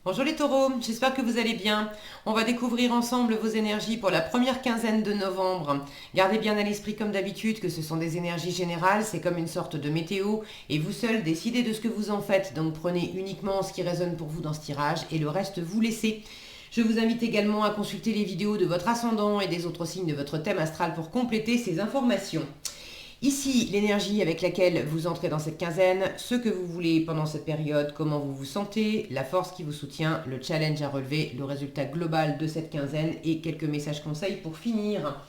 Bonjour les taureaux, j'espère que vous allez bien. On va découvrir ensemble vos énergies pour la première quinzaine de novembre. Gardez bien à l'esprit comme d'habitude que ce sont des énergies générales, c'est comme une sorte de météo et vous seuls décidez de ce que vous en faites. Donc prenez uniquement ce qui résonne pour vous dans ce tirage et le reste vous laissez. Je vous invite également à consulter les vidéos de votre ascendant et des autres signes de votre thème astral pour compléter ces informations. Ici, l'énergie avec laquelle vous entrez dans cette quinzaine, ce que vous voulez pendant cette période, comment vous vous sentez, la force qui vous soutient, le challenge à relever, le résultat global de cette quinzaine et quelques messages conseils pour finir.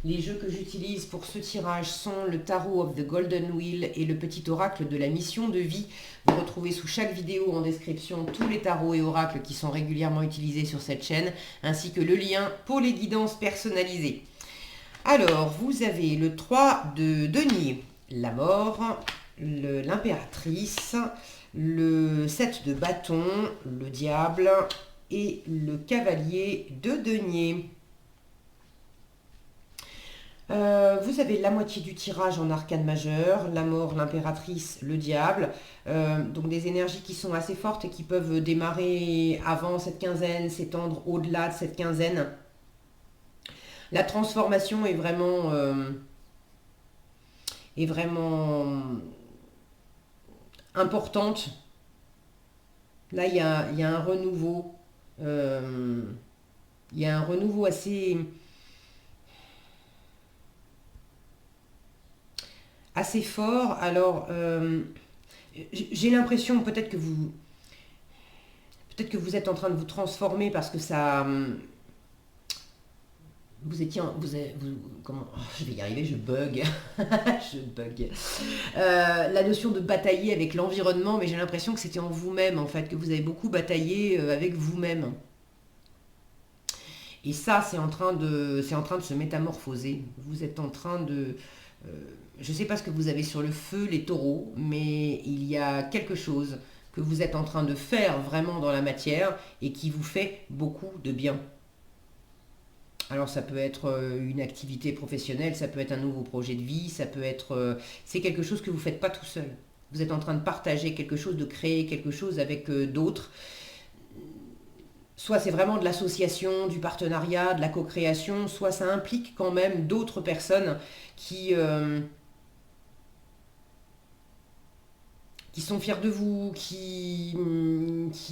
Les jeux que j'utilise pour ce tirage sont le Tarot of the Golden Wheel et le petit oracle de la mission de vie. Vous retrouvez sous chaque vidéo en description tous les tarots et oracles qui sont régulièrement utilisés sur cette chaîne, ainsi que le lien pour les guidances personnalisées. Alors, vous avez le 3 de denier, la mort, l'impératrice, le 7 de bâton, le diable et le cavalier de denier. Vous avez la moitié du tirage en arcane majeur, la mort, l'impératrice, le diable. Donc des énergies qui sont assez fortes et qui peuvent démarrer avant cette quinzaine, s'étendre au-delà de cette quinzaine. La transformation est vraiment importante. Là, il y a un renouveau. Il y a un renouveau assez fort. Alors, j'ai l'impression peut-être que vous êtes en train de vous transformer parce que ça, vous étiez, comment, oh, je vais y arriver, je bug, je bug. La notion de batailler avec l'environnement, mais j'ai l'impression que c'était en vous-même en fait, que vous avez beaucoup bataillé avec vous-même. Et ça, c'est en train de se métamorphoser. Vous êtes en train de, euh, je ne sais pas ce que vous avez sur le feu, les taureaux, mais il y a quelque chose que vous êtes en train de faire vraiment dans la matière et qui vous fait beaucoup de bien. Alors ça peut être une activité professionnelle, ça peut être un nouveau projet de vie, ça peut être... c'est quelque chose que vous ne faites pas tout seul. Vous êtes en train de partager quelque chose, de créer quelque chose avec d'autres. Soit c'est vraiment de l'association, du partenariat, de la co-création, soit ça implique quand même d'autres personnes qui, euh, qui sont fiers de vous, qui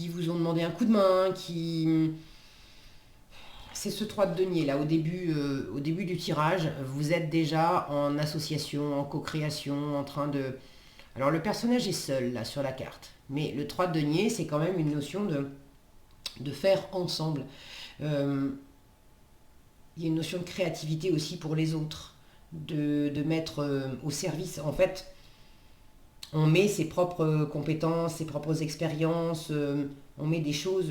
vous ont demandé un coup de main, qui... C'est ce 3 de denier là, au début du tirage, vous êtes déjà en association, en co-création, en train de... Alors le personnage est seul là sur la carte, mais le 3 de denier c'est quand même une notion de faire ensemble. Euh, il y a une notion de créativité aussi pour les autres, de mettre au service. En fait, on met ses propres compétences, ses propres expériences, on met des choses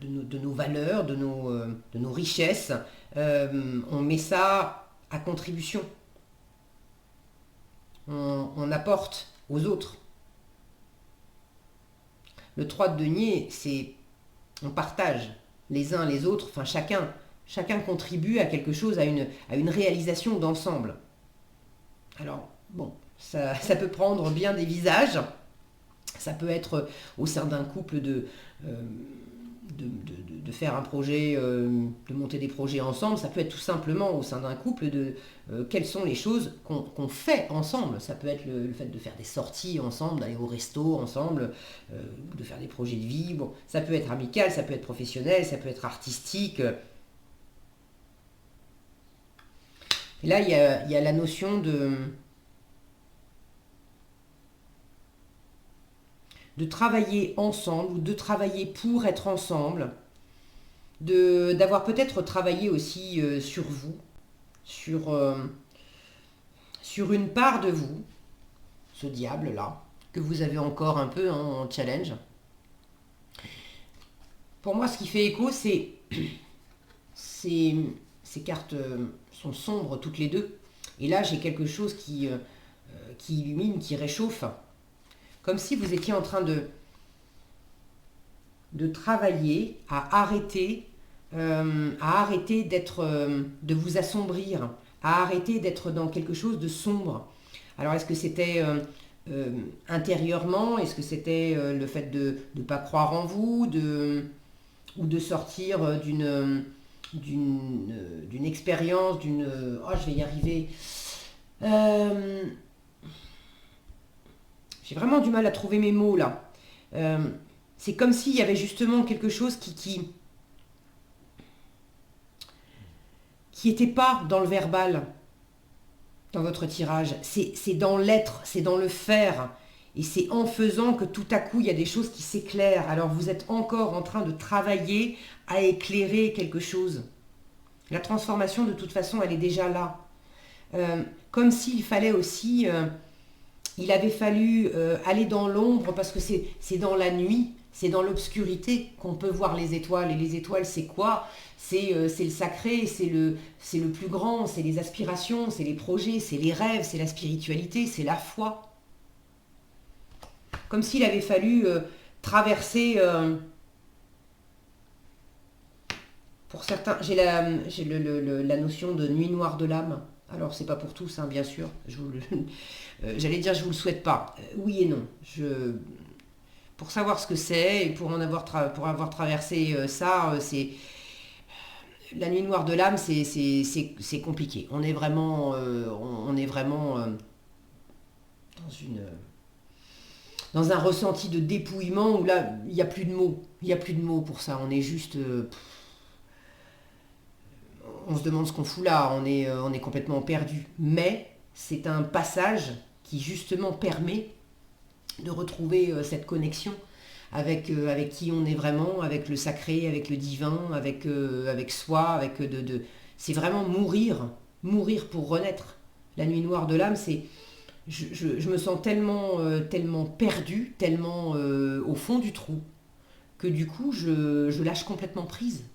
de nos valeurs, de nos richesses, on met ça à contribution. On apporte aux autres. Le 3 de denier, c'est on partage les uns les autres, enfin chacun contribue à quelque chose, à une réalisation d'ensemble. Alors, bon, ça peut prendre bien des visages. Ça peut être au sein d'un couple de faire un projet, de monter des projets ensemble. Ça peut être tout simplement au sein d'un couple de quelles sont les choses qu'on fait ensemble. Ça peut être le fait de faire des sorties ensemble, d'aller au resto ensemble, de faire des projets de vie. Bon, ça peut être amical, ça peut être professionnel, ça peut être artistique. Et là, il y a la notion de travailler ensemble ou de travailler pour être ensemble, d'avoir peut-être travaillé aussi sur vous, sur, euh, sur une part de vous, ce diable-là, que vous avez encore un peu en challenge. Pour moi, ce qui fait écho, c'est ces cartes sont sombres toutes les deux. Et là, j'ai quelque chose qui illumine, qui réchauffe, comme si vous étiez en train de travailler à arrêter d'être, de vous assombrir, à arrêter d'être dans quelque chose de sombre. Alors est-ce que c'était intérieurement? Est-ce que c'était le fait de ne pas croire en vous, ou de sortir d'une expérience, oh, je vais y arriver. Euh, j'ai vraiment du mal à trouver mes mots là. Euh, c'est comme s'il y avait justement quelque chose qui était pas dans le verbal, dans votre tirage. C'est dans l'être, c'est dans le faire. Et c'est en faisant que tout à coup, il y a des choses qui s'éclairent. Alors vous êtes encore en train de travailler à éclairer quelque chose. La transformation, de toute façon, elle est déjà là. Comme s'il fallait aussi, il avait fallu aller dans l'ombre, parce que c'est dans la nuit, c'est dans l'obscurité qu'on peut voir les étoiles. Et les étoiles, c'est quoi? C'est le sacré, c'est le plus grand, c'est les aspirations, c'est les projets, c'est les rêves, c'est la spiritualité, c'est la foi. Comme s'il avait fallu traverser... pour certains, j'ai la notion de nuit noire de l'âme. Alors, c'est pas pour tous, hein, bien sûr. J'allais dire, je vous le souhaite pas. Oui et non. Pour savoir ce que c'est et pour avoir traversé ça, c'est la nuit noire de l'âme, c'est compliqué. On est vraiment dans dans un ressenti de dépouillement où là, il n'y a plus de mots. Il n'y a plus de mots pour ça. On est juste... on se demande ce qu'on fout là. On est complètement perdu. Mais c'est un passage qui justement permet de retrouver cette connexion avec qui on est vraiment, avec le sacré, avec le divin, avec soi, c'est vraiment mourir pour renaître. La nuit noire de l'âme, c'est... Je me sens tellement perdu, tellement au fond du trou, que du coup, je lâche complètement prise.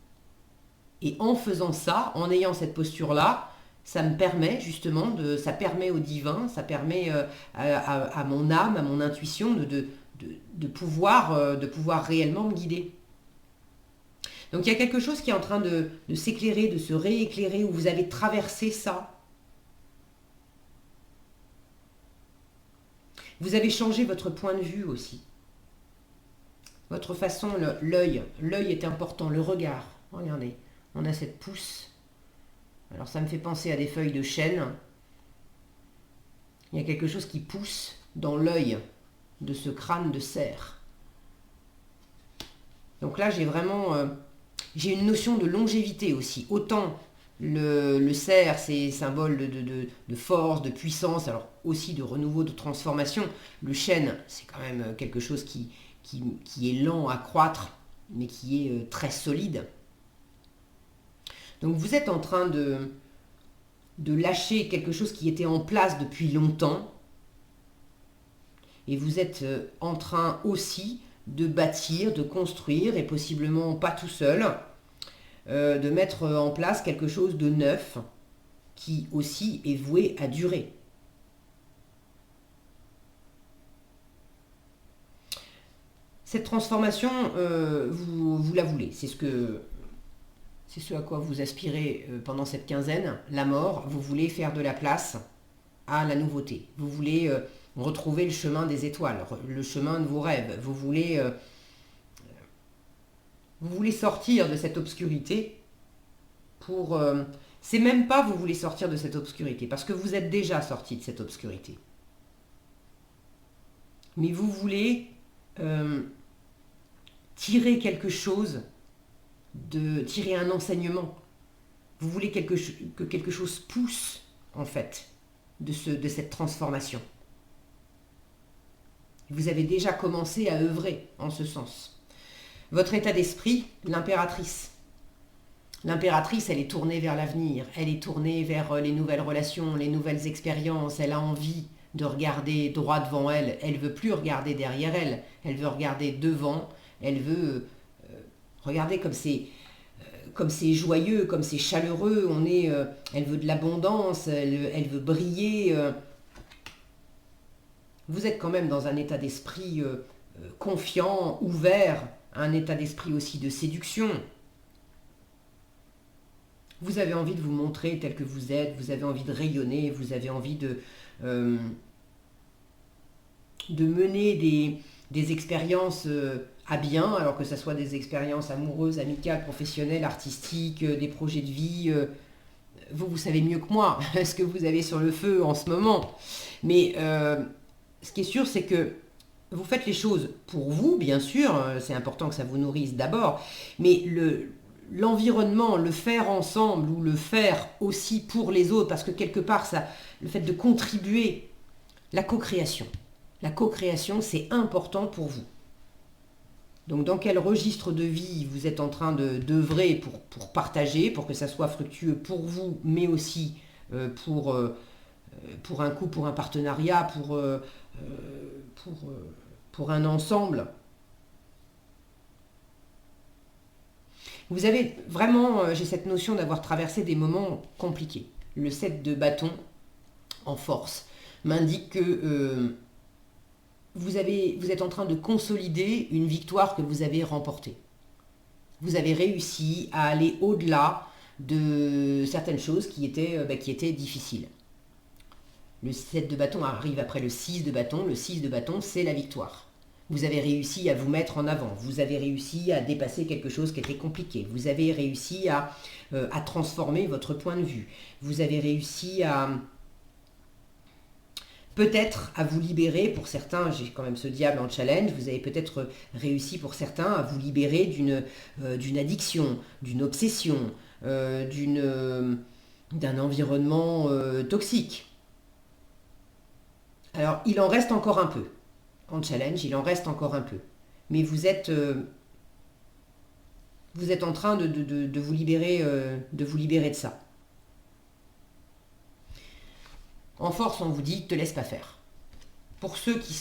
Et en faisant ça, en ayant cette posture-là, ça me permet justement, ça permet au divin, ça permet à mon âme, à mon intuition de pouvoir réellement me guider. Donc il y a quelque chose qui est en train de s'éclairer, de se rééclairer, où vous avez traversé ça. Vous avez changé votre point de vue aussi. Votre façon, l'œil est important, le regard. Regardez, on a cette pousse. Alors ça me fait penser à des feuilles de chêne. Il y a quelque chose qui pousse dans l'œil de ce crâne de cerf. Donc là, j'ai une notion de longévité aussi. Autant le cerf, c'est symbole de force, de puissance, alors aussi de renouveau, de transformation. Le chêne, c'est quand même quelque chose qui est lent à croître, mais qui est très solide. Donc vous êtes en train de lâcher quelque chose qui était en place depuis longtemps. Et vous êtes en train aussi de bâtir, de construire, et possiblement pas tout seul, de mettre en place quelque chose de neuf qui aussi est voué à durer. Cette transformation, vous la voulez. C'est ce à quoi vous aspirez pendant cette quinzaine. La mort, vous voulez faire de la place à la nouveauté. Vous voulez retrouver le chemin des étoiles, le chemin de vos rêves. Vous voulez sortir de cette obscurité pour... c'est même pas vous voulez sortir de cette obscurité, parce que vous êtes déjà sorti de cette obscurité. Mais vous voulez tirer quelque chose, tirer un enseignement. Vous voulez que quelque chose pousse, en fait, de cette transformation. Vous avez déjà commencé à œuvrer en ce sens. Votre état d'esprit, l'impératrice. L'impératrice, elle est tournée vers l'avenir, elle est tournée vers les nouvelles relations, les nouvelles expériences, elle a envie de regarder droit devant elle, elle ne veut plus regarder derrière elle, elle veut regarder devant, elle veut regarder comme c'est joyeux, comme c'est chaleureux, elle veut de l'abondance, elle veut briller. Vous êtes quand même dans un état d'esprit confiant, ouvert, un état d'esprit aussi de séduction. Vous avez envie de vous montrer tel que vous êtes, vous avez envie de rayonner, vous avez envie de mener des expériences à bien, alors que ce soit des expériences amoureuses, amicales, professionnelles, artistiques, des projets de vie. Vous savez mieux que moi ce que vous avez sur le feu en ce moment. Mais ce qui est sûr, c'est que vous faites les choses pour vous, bien sûr, c'est important que ça vous nourrisse d'abord, mais l'environnement, le faire ensemble ou le faire aussi pour les autres, parce que quelque part, le fait de contribuer, la co-création, c'est important pour vous. Donc dans quel registre de vie vous êtes en train d'œuvrer pour partager, pour que ça soit fructueux pour vous, mais aussi pour un couple, pour un partenariat, pour un ensemble. Vous avez vraiment, j'ai cette notion d'avoir traversé des moments compliqués. Le 7 de bâton en force m'indique que vous êtes en train de consolider une victoire que vous avez remportée. Vous avez réussi à aller au-delà de certaines choses qui étaient difficiles. Le 7 de bâton arrive après le 6 de bâton. Le 6 de bâton, c'est la victoire. Vous avez réussi à vous mettre en avant. Vous avez réussi à dépasser quelque chose qui était compliqué. Vous avez réussi à transformer votre point de vue. Vous avez réussi à peut-être à vous libérer, pour certains, j'ai quand même ce diable en challenge, vous avez peut-être réussi pour certains à vous libérer d'une addiction, d'une obsession, d'un environnement toxique. Alors, il en reste encore un peu. En challenge, il en reste encore un peu. Mais vous êtes en train de vous libérer de ça. En force, on vous dit, te laisse pas faire. Pour ceux qui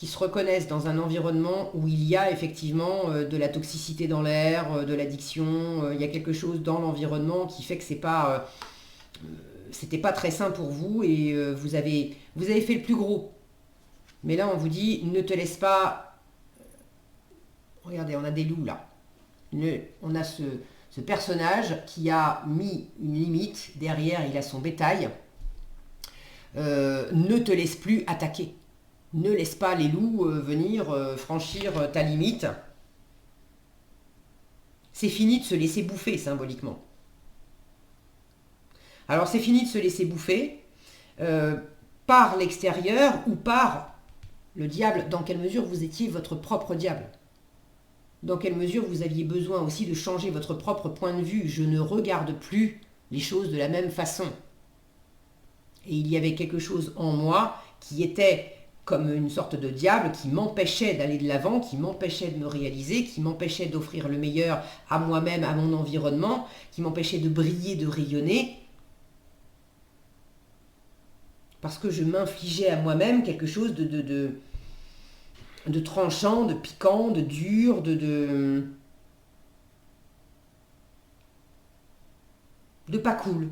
se reconnaissent dans un environnement où il y a effectivement de la toxicité dans l'air, de l'addiction, il y a quelque chose dans l'environnement qui fait que c'était pas très sain pour vous et vous avez fait le plus gros. Mais là, on vous dit, ne te laisse pas... Regardez, on a des loups là. On a ce personnage qui a mis une limite. Derrière, il a son bétail. Ne te laisse plus attaquer. Ne laisse pas les loups venir franchir ta limite. C'est fini de se laisser bouffer symboliquement. Alors c'est fini de se laisser bouffer par l'extérieur ou par le diable. Dans quelle mesure vous étiez votre propre diable? Dans quelle mesure vous aviez besoin aussi de changer votre propre point de vue? Je ne regarde plus les choses de la même façon. Et il y avait quelque chose en moi qui était comme une sorte de diable qui m'empêchait d'aller de l'avant, qui m'empêchait de me réaliser, qui m'empêchait d'offrir le meilleur à moi-même, à mon environnement, qui m'empêchait de briller, de rayonner. Parce que je m'infligeais à moi-même quelque chose de tranchant, de piquant, de dur, de pas cool.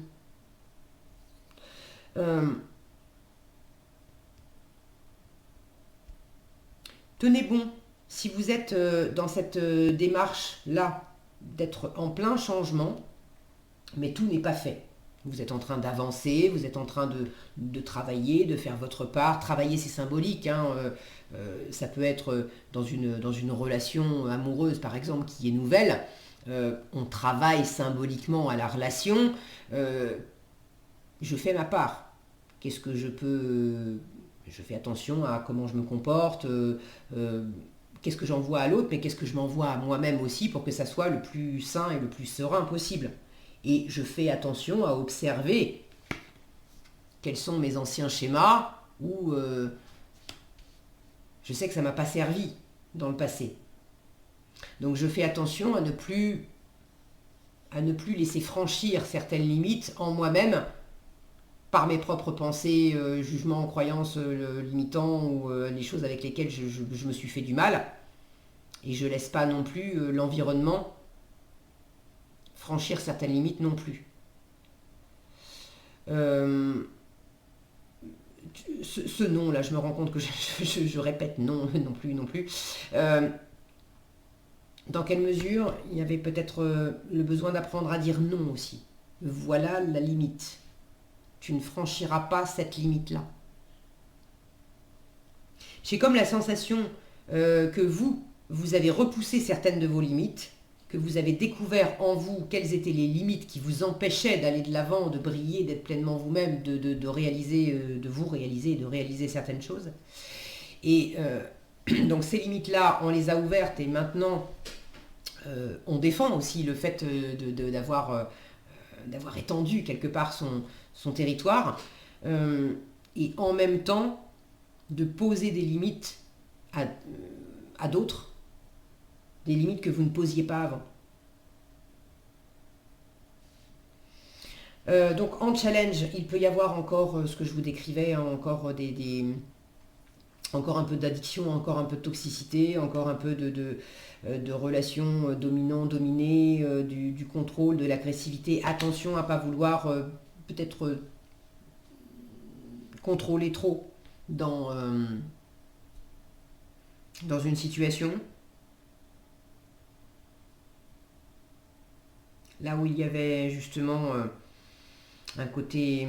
Tenez bon, si vous êtes dans cette démarche-là, d'être en plein changement, mais tout n'est pas fait. Vous êtes en train d'avancer, vous êtes en train de travailler, de faire votre part. Travailler, c'est symbolique. Ça peut être dans une relation amoureuse, par exemple, qui est nouvelle. On travaille symboliquement à la relation. Je fais ma part. Qu'est-ce que je peux... Je fais attention à comment je me comporte. Qu'est-ce que j'envoie à l'autre, mais qu'est-ce que je m'envoie à moi-même aussi pour que ça soit le plus sain et le plus serein possible. Et je fais attention à observer quels sont mes anciens schémas où je sais que ça ne m'a pas servi dans le passé. Donc je fais attention à ne plus laisser franchir certaines limites en moi-même par mes propres pensées, jugements, croyances limitants ou les choses avec lesquelles je me suis fait du mal. Et je ne laisse pas non plus l'environnement franchir certaines limites non plus. Ce non-là, je me rends compte que je répète non, non plus. Dans quelle mesure il y avait peut-être le besoin d'apprendre à dire non aussi. Voilà la limite. Tu ne franchiras pas cette limite-là. J'ai comme la sensation que vous avez repoussé certaines de vos limites, que vous avez découvert en vous quelles étaient les limites qui vous empêchaient d'aller de l'avant, de briller, d'être pleinement vous-même, de réaliser, de vous réaliser et de réaliser certaines choses. Et donc ces limites-là, on les a ouvertes et maintenant, on défend aussi le fait d'avoir étendu quelque part son territoire. Et en même temps, de poser des limites à d'autres, des limites que vous ne posiez pas avant. Donc en challenge, il peut y avoir encore ce que je vous décrivais, hein, encore encore un peu d'addiction, encore un peu de toxicité, encore un peu de relations dominant-dominé, du contrôle, de l'agressivité. Attention à ne pas vouloir peut-être contrôler trop dans une situation. Là où il y avait justement un côté...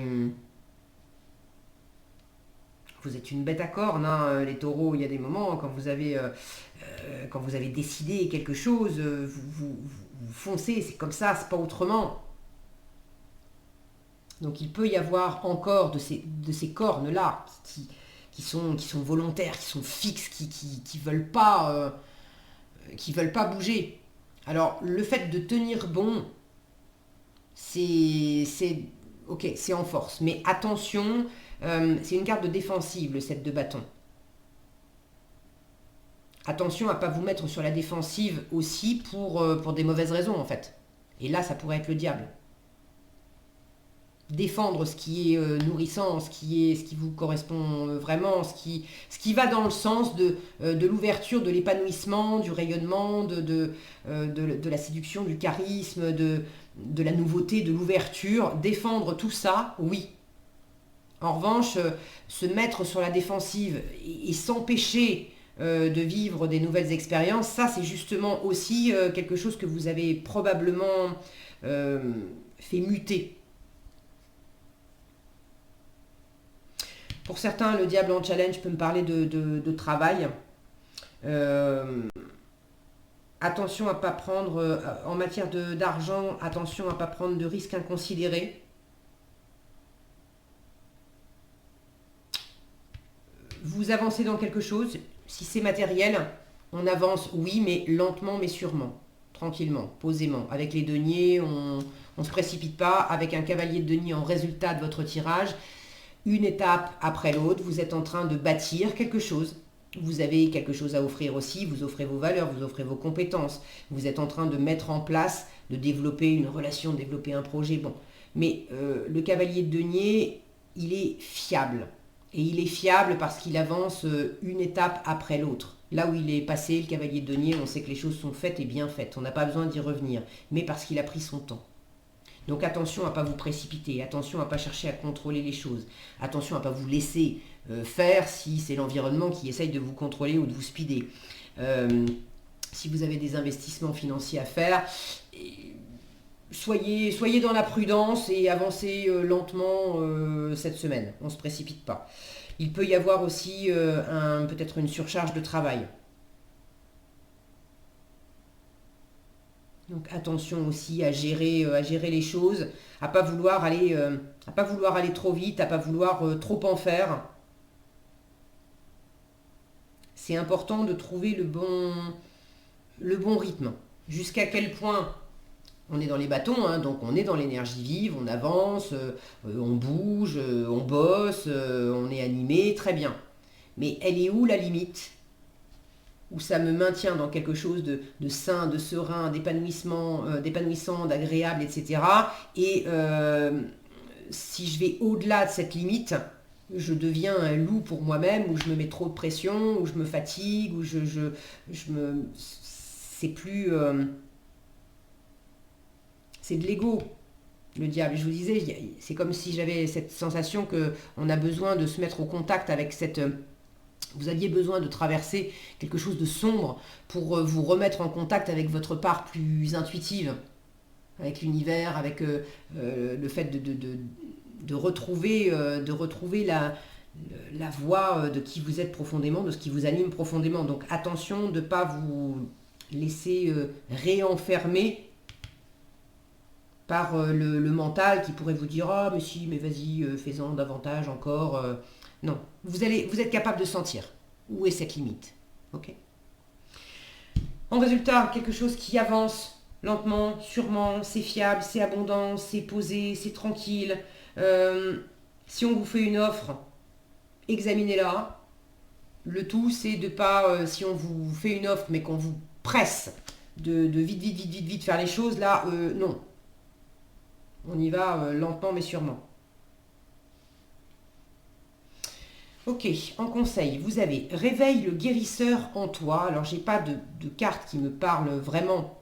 vous êtes une bête à cornes, hein, les taureaux, il y a des moments, quand vous avez décidé quelque chose, vous foncez, c'est comme ça, c'est pas autrement. Donc il peut y avoir encore de ces cornes-là qui sont volontaires, qui sont fixes, qui veulent pas bouger. Alors le fait de tenir bon, c'est ok, c'est en force, mais attention, c'est une carte de défensive, le 7 de bâton. Attention à ne pas vous mettre sur la défensive aussi pour des mauvaises raisons en fait. Et là, ça pourrait être le diable. Défendre ce qui est nourrissant, ce qui vous correspond vraiment, ce qui va dans le sens de l'ouverture, de l'épanouissement, du rayonnement, de la séduction, du charisme, de la nouveauté, de l'ouverture. Défendre tout ça, oui. En revanche, se mettre sur la défensive et s'empêcher de vivre des nouvelles expériences, ça c'est justement aussi quelque chose que vous avez probablement fait muter. Pour certains, le diable en challenge peut me parler de travail. Attention à ne pas prendre, en matière d'argent, attention à ne pas prendre de risques inconsidérés. Vous avancez dans quelque chose, si c'est matériel, on avance, oui, mais lentement, mais sûrement. Tranquillement, posément. Avec les deniers, on ne se précipite pas. Avec un cavalier de denier en résultat de votre tirage, une étape après l'autre, vous êtes en train de bâtir quelque chose. Vous avez quelque chose à offrir aussi, vous offrez vos valeurs, vous offrez vos compétences. Vous êtes en train de mettre en place, de développer une relation, de développer un projet. Bon, mais le cavalier de denier, il est fiable. Et il est fiable parce qu'il avance une étape après l'autre. Là où il est passé, le cavalier de denier, on sait que les choses sont faites et bien faites. On n'a pas besoin d'y revenir, mais parce qu'il a pris son temps. Donc attention à ne pas vous précipiter, attention à ne pas chercher à contrôler les choses, attention à ne pas vous laisser faire si c'est l'environnement qui essaye de vous contrôler ou de vous speeder. Si vous avez des investissements financiers à faire, soyez dans la prudence et avancez lentement cette semaine, on ne se précipite pas. Il peut y avoir aussi peut-être une surcharge de travail. Donc attention aussi à gérer les choses, à pas vouloir aller trop vite, à pas vouloir trop en faire. C'est important de trouver le bon rythme. Jusqu'à quel point on est dans les bâtons, hein, donc on est dans l'énergie vive, on avance, on bouge, on bosse, on est animé, très bien. Mais elle est où la limite ? Où ça me maintient dans quelque chose de sain, de serein, d'épanouissant, d'agréable, etc. Et si je vais au-delà de cette limite, je deviens un loup pour moi-même, où je me mets trop de pression, où je me fatigue, où c'est plus... c'est de l'ego, le diable. Je vous disais, c'est comme si j'avais cette sensation qu'on a besoin de se mettre au contact avec cette... Vous aviez besoin de traverser quelque chose de sombre pour vous remettre en contact avec votre part plus intuitive, avec l'univers, avec le fait de retrouver la voix de qui vous êtes profondément, de ce qui vous anime profondément. Donc attention de ne pas vous laisser réenfermer par le mental qui pourrait vous dire « Ah, mais si, mais vas-y, fais-en davantage encore. Non, vous êtes capable de sentir où est cette limite. Ok. En résultat, quelque chose qui avance lentement, sûrement, c'est fiable, c'est abondant, c'est posé, c'est tranquille. Si on vous fait une offre, examinez-la. Le tout, c'est de pas, si on vous fait une offre, mais qu'on vous presse de vite faire les choses, là, non. On y va lentement, mais sûrement. Ok, en conseil, vous avez réveille le guérisseur en toi. Alors, j'ai pas de carte qui me parle vraiment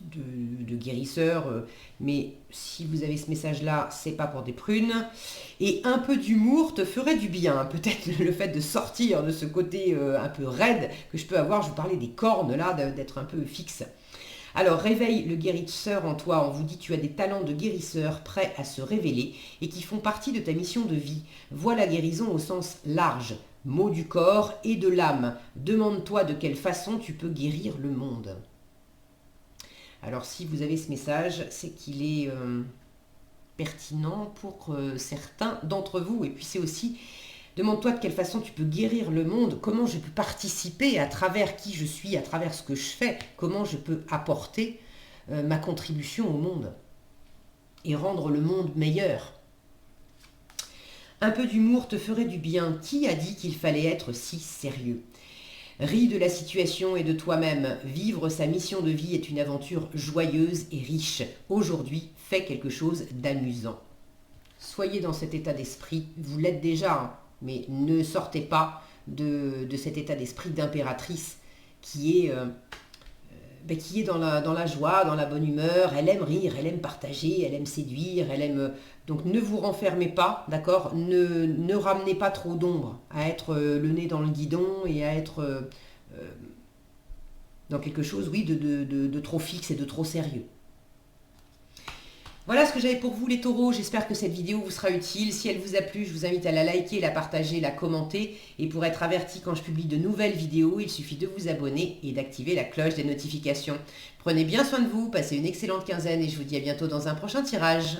de guérisseur, mais si vous avez ce message-là, c'est pas pour des prunes. Et un peu d'humour te ferait du bien. Peut-être le fait de sortir de ce côté un peu raide que je peux avoir. Je vous parlais des cornes là, d'être un peu fixe. Alors, réveille le guérisseur en toi. On vous dit tu as des talents de guérisseur prêts à se révéler et qui font partie de ta mission de vie. Vois la guérison au sens large, mot du corps et de l'âme. Demande-toi de quelle façon tu peux guérir le monde. Alors, si vous avez ce message, c'est qu'il est pertinent pour certains d'entre vous. Et puis, c'est aussi, demande-toi de quelle façon tu peux guérir le monde, comment je peux participer à travers qui je suis, à travers ce que je fais, comment je peux apporter ma contribution au monde et rendre le monde meilleur. Un peu d'humour te ferait du bien. Qui a dit qu'il fallait être si sérieux ? Ris de la situation et de toi-même. Vivre sa mission de vie est une aventure joyeuse et riche. Aujourd'hui, fais quelque chose d'amusant. Soyez dans cet état d'esprit. Vous l'êtes déjà, hein, mais ne sortez pas de cet état d'esprit d'impératrice qui est dans la joie, dans la bonne humeur. Elle aime rire, elle aime partager, elle aime séduire, elle aime... Donc ne vous renfermez pas, d'accord, ne ramenez pas trop d'ombre à être le nez dans le guidon et à être dans quelque chose, oui, de trop fixe et de trop sérieux. Voilà ce que j'avais pour vous les taureaux, j'espère que cette vidéo vous sera utile. Si elle vous a plu, je vous invite à la liker, la partager, la commenter. Et pour être averti quand je publie de nouvelles vidéos, il suffit de vous abonner et d'activer la cloche des notifications. Prenez bien soin de vous, passez une excellente quinzaine et je vous dis à bientôt dans un prochain tirage.